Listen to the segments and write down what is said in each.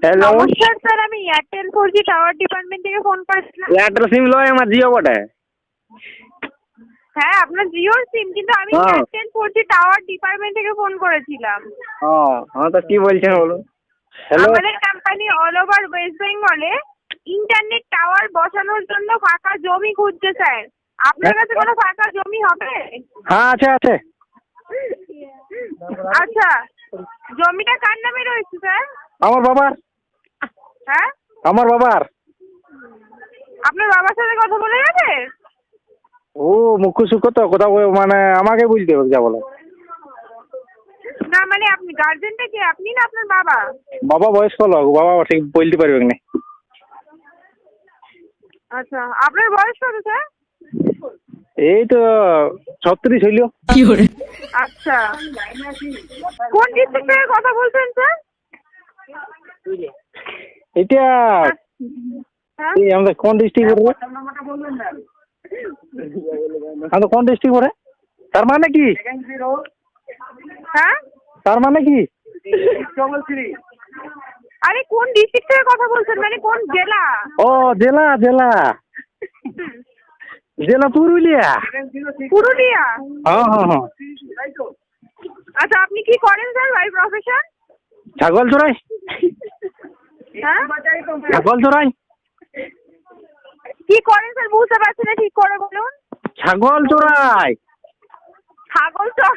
Hello, নমস্কার sir, আমি Airtel 4G tower department থেকে ফোন করেছিলাম। এয়ারটেল সিম লয়, আমার জিও বটে। হ্যাঁ, আপনার জিওর সিম, কিন্তু আমি হ্যাঁ। এয়ারটেল 4G টাওয়ার ডিপার্টমেন্ট থেকে ফোন করেছিলাম। হ্যাঁ, তো কি বলছেন বলুন। হ্যালো, আমাদের কোম্পানি অল ওভার ওয়েস্ট বেঙ্গলে ইন্টারনেট টাওয়ার বসানোর জন্য ফাঁকা জমি খুঁজছে স্যার। আপনার কাছে কোনো ফাঁকা জমি হবে? হ্যাঁ আছে আছে। আচ্ছা, জমিটা কার নামে রয়েছে স্যার? আমার বাবার। হ্যাঁ, আমার বাবার। আপনার বাবার সাথে কথা বলে যাবে? ও মুখ্য সুখ্য তো কথা মানে আমাকে বুঝতে হবে যা বলে। না মানে আপনি গার্জেনটা কে, আপনি না আপনার বাবা? বাবা বয়স্ক লোক, বাবা ঠিক বলতে পারবে না। আচ্ছা, আপনার বয়স কত স্যার? এই তো 36 হইল। আচ্ছা, কোন ডিস্ট্রিক্ট থেকে কথা বলছেন স্যার? এটা হ্যাঁ, এই আমাদের কোন ডিস্ট্রিক্ট পড়বে? আমাদের কোন ডিস্ট্রিক্ট পড়ে? তার মানে কি? হ্যাঁ, তার মানে কি? আরে কোন ডিস্ট্রিক্ট থেকে কথা বলছেন, মানে কোন জেলা? ও জেলা জেলা জেলা পুরুলিয়া। পুরুলিয়া। হ্যাঁ হ্যাঁ হ্যাঁ। আচ্ছা, আপনি কি করেন স্যার, বাই প্রফেশন? ছাগল চড়াই। হ্যাঁ, ছাগল চড়াই। কি করেন স্যার, বুঝতে পারছি না, ঠিক করে বলুন। ছাগল চড়াই। ছাগল চর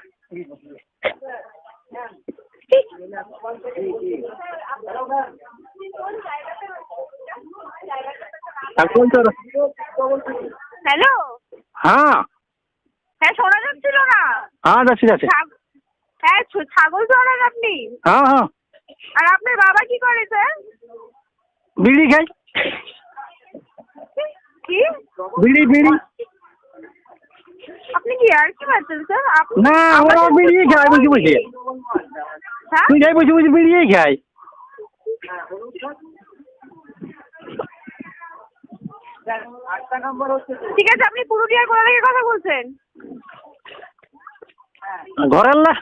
ছাগল চড়াই। হ্যালো, হ্যাঁ হ্যাঁ শোনা যাচ্ছিল না। হ্যাঁ যাচ্ছি যাচ্ছি। হ্যাঁ, ছাগল চড়ান আপনি? হ্যাঁ হ্যাঁ। আর আপনার বাবা কি করে স্যার? বিড়ি খাই। কি? বিড়ি বিড়ি। আপনি কি আর কি পাচ্ছেন স্যার? না ওরা বিড়ি খায়, বুঝি বুঝি। হ্যাঁ, তুই যাই বুঝি বুঝি বিড়ি খাই। ঠিক আছে, আপনি পুরুলিয়ার কোথা থেকে কথা বলছেন? ঘরের না।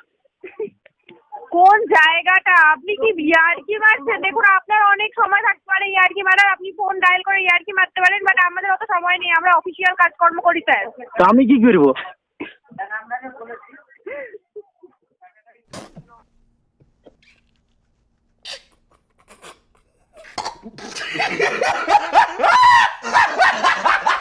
কোন জায়গাটা? আপনি কি ইয়ার্কি মারছেন? দেখুন, আপনার অনেক সময় থাকতে পারে ইয়ার্কি মারার, আপনি ফোন ডায়াল করে ইয়ার্কি মারতে পারেন, বাট আমাদের অত সময় নেই, আমরা অফিসিয়াল কাজকর্ম করি স্যার। তো আমি কি করবো? Ha ha ha ha!